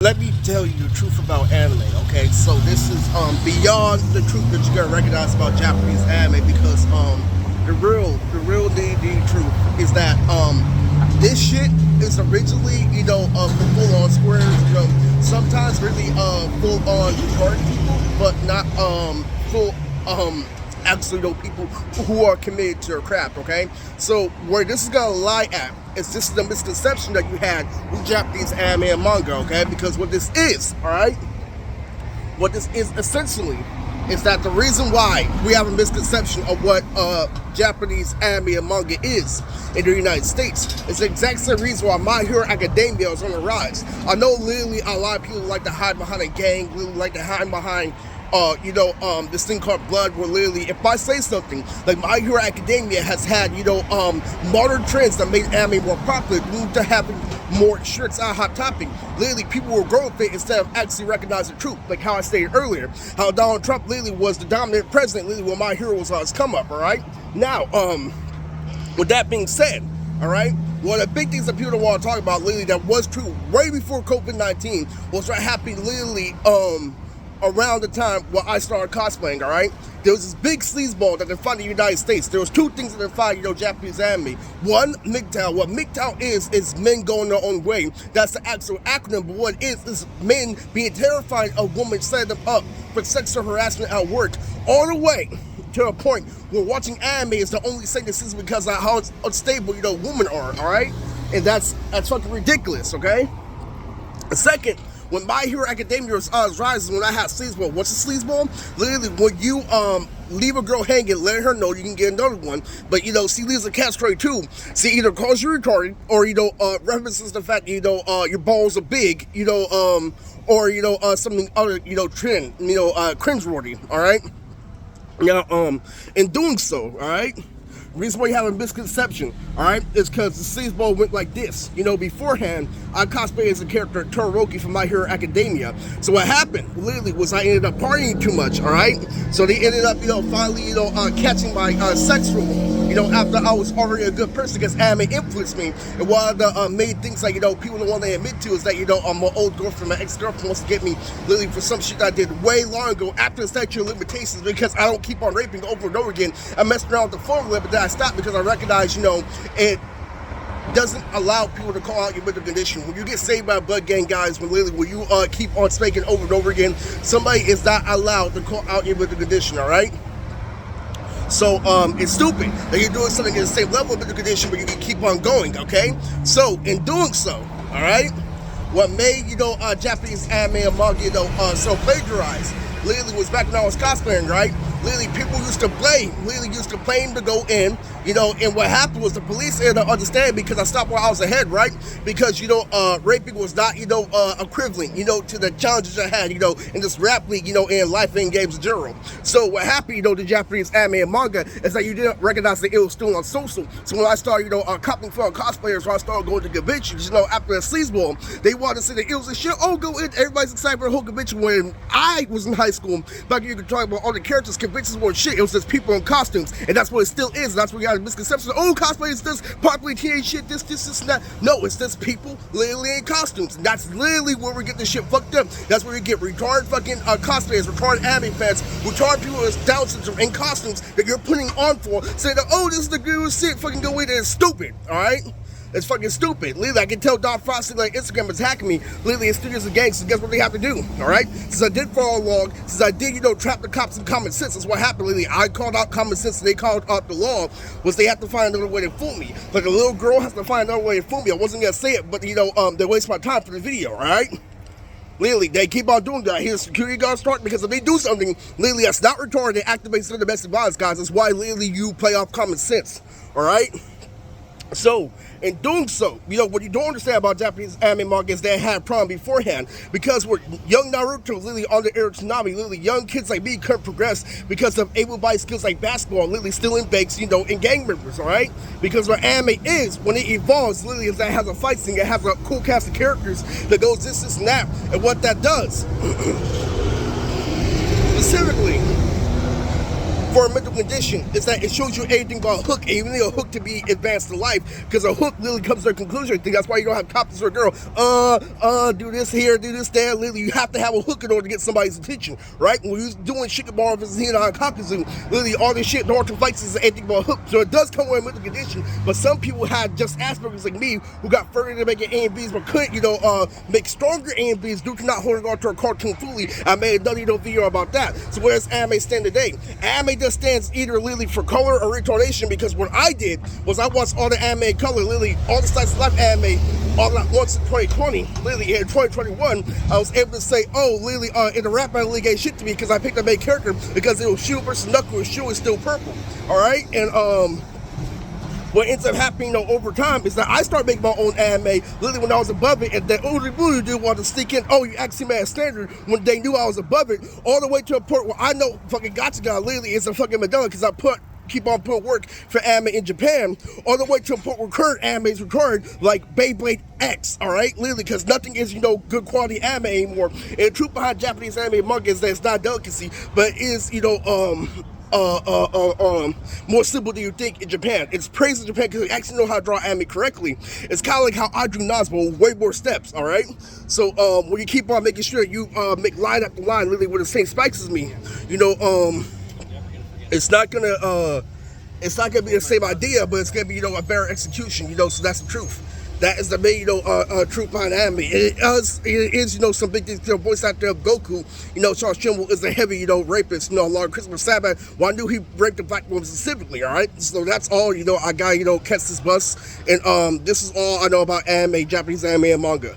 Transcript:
Let me tell you the truth about anime, okay? So this is beyond the truth that you gotta recognize about Japanese anime because the real truth is that this shit is originally for full on squares, sometimes really full on retarded people, but not full actually people who are committed to their craft, okay? So where this is gonna lie at is this is the misconception that you had with Japanese anime and manga, okay? Because what this is, alright? What this is essentially is that the reason why we have a misconception of what Japanese anime and manga is in the United States is the exact same reason why My Hero Academia is on the rise. I know literally a lot of people like to hide behind a gang, really like to hide behind this thing called blood, where literally, if I say something, like My Hero Academia has had, modern trends that made anime more popular, due to having more shirts on Hot Topic. Literally, people were growing with it instead of actually recognizing the truth. Like how I stated earlier, how Donald Trump literally was the dominant president, literally when My Hero was on his come up, alright? Now, with that being said, alright, one of the big things that people don't want to talk about, literally, that was true way before COVID-19 was what happened literally, around the time when I started cosplaying, alright? There was this big sleazeball that defined the United States. There was two things that defined, Japanese anime. One, MGTOW. What MGTOW is men going their own way. That's the actual acronym, but what it is men being terrified of women setting them up for sexual harassment at work, all the way to a point where watching anime is the only thing this is because of how unstable, women are, alright? And that's fucking ridiculous, okay? Second, when My Hero Academia was rising, when I had sleazeball. What's a sleazeball? Literally, when you leave a girl hanging, let her know you can get another one. But she leaves a catchphrase too. See, either calls you retarded, or references the fact that your balls are big, or something other trend, cringeworthy. All right. Now, in doing so, all right. The reason why you have a misconception, alright, is because the sleazeball went like this. Beforehand, I cosplayed as a character Todoroki from My Hero Academia. So what happened, literally, was I ended up partying too much, alright? So they ended up, finally, catching my sex rule, after I was already a good person, because anime influenced me. And one of the main things that, people don't want to admit to is that, my old girlfriend, my ex-girlfriend wants to get me, literally, for some shit that I did way long ago after the statute of limitations, because I don't keep on raping over and over again. I messed around with the formula, but then I stopped because I recognize, it doesn't allow people to call out your mental condition. When you get saved by a blood gang, guys, when you keep on spanking over and over again, somebody is not allowed to call out your mental condition, alright? So, it's stupid that you're doing something at the same level of mental condition, but you can keep on going, okay? So, in doing so, alright, what made, Japanese anime and manga, so plagiarized, literally was back when I was cosplaying, right? Literally, people used to blame to go in, and what happened was the police ended up understanding because I stopped while I was ahead, right? Because, raping was not, equivalent, to the challenges I had, in this rap league, in life and games in general. So what happened, the Japanese anime and manga is that you didn't recognize that it was still on social. So when I started, copying for cosplayers, when I started going to conventions, after the sleazeball, they wanted to say that it was a shit, oh, go in, everybody's excited for the whole convention. When I was in high school, back when you could talk about all the characters, conventions weren't shit, it was just people in costumes, and that's what it still is. That's what you got a misconception. Oh, cosplay is this popular teenage shit, this, and that. No, it's just people literally in costumes. And that's literally where we get this shit fucked up. That's where you get retarded fucking cosplayers, retarded anime fans, retarded people with Down syndrome in costumes that you're putting on for, saying that, oh, this is the good shit, fucking go in there. It's stupid, alright? It's fucking stupid. Literally, I can tell Don Frosty, like, Instagram is hacking me. Literally, it's studios and gangs, so guess what they have to do, alright? Since I did follow along, since I did, trap the cops in common sense, that's what happened, literally. I called out common sense, and they called out the law, was they have to find another way to fool me. But the little girl has to find another way to fool me. I wasn't gonna say it, but, they waste my time for the video, alright? Literally, they keep on doing that. Here's security guards start, because if they do something, literally, that's not retarded, they activate some domestic violence, guys. That's why, literally, you play off common sense, alright? So, in doing so, what you don't understand about Japanese anime manga is they had a problem beforehand, because we're young Naruto, literally on the era of tsunami, literally young kids like me couldn't progress because of able-bodied skills like basketball, literally still in banks, in gang members, alright? Because what anime is, when it evolves, literally is that it has a fight scene, it has a cool cast of characters that goes this, and that, and what that does, specifically, for a mental condition is that it shows you anything but a hook, and you need a hook to be advanced in life, because a hook literally comes to a conclusion. I think that's why you don't have cops or a girl, do this here, do this there. Literally, you have to have a hook in order to get somebody's attention, right? When you're doing shit about his here on Caucasus, literally all this shit, Northern Fights is anything but a hook. So it does come with a mental condition, but some people had just Asperger's like me, who got further to making A and B's, but couldn't, make stronger A and B's due to not holding on to a cartoon fully. I made another video about that. So where's anime stand today? Anime just stands either literally for color or retardation, because what I did was I watched all the anime in color, literally all the slice of life anime, all at once in 2020. Literally in 2021, I was able to say, oh, literally in the rap battle league ain't shit to me, because I picked a main character because it was Shield versus Knuckle, and Shield is still purple. Alright? And what ends up happening over time is that I started making my own anime literally when I was above it, and the only blue dude wanted to sneak in, oh, you actually made a standard, when they knew I was above it, all the way to a point where I know fucking Gotcha literally is a fucking Madonna, because I keep on putting work for anime in Japan, all the way to a point where current anime is required, like Beyblade X, alright? Literally, because nothing is, good quality anime anymore. And the truth behind Japanese anime and manga is that it's not a delicacy, but it is, more simple than you think in Japan. It's praised in Japan because they actually know how to draw anime correctly. It's kind of like how I drew Nazbo, way more steps, alright? So, when you keep on making sure you make line after line literally with the same spikes as me, it's not gonna be the same idea, but it's gonna be, a better execution, so that's the truth. That is the main, truth behind anime. It is, some big things. Voice actor of Goku, Charles Trimble is a heavy, rapist. Lord Christopher Sabat, well, I knew he raped a black woman specifically. All right, so that's all. I got, catch this bus, and this is all I know about anime, Japanese anime and manga.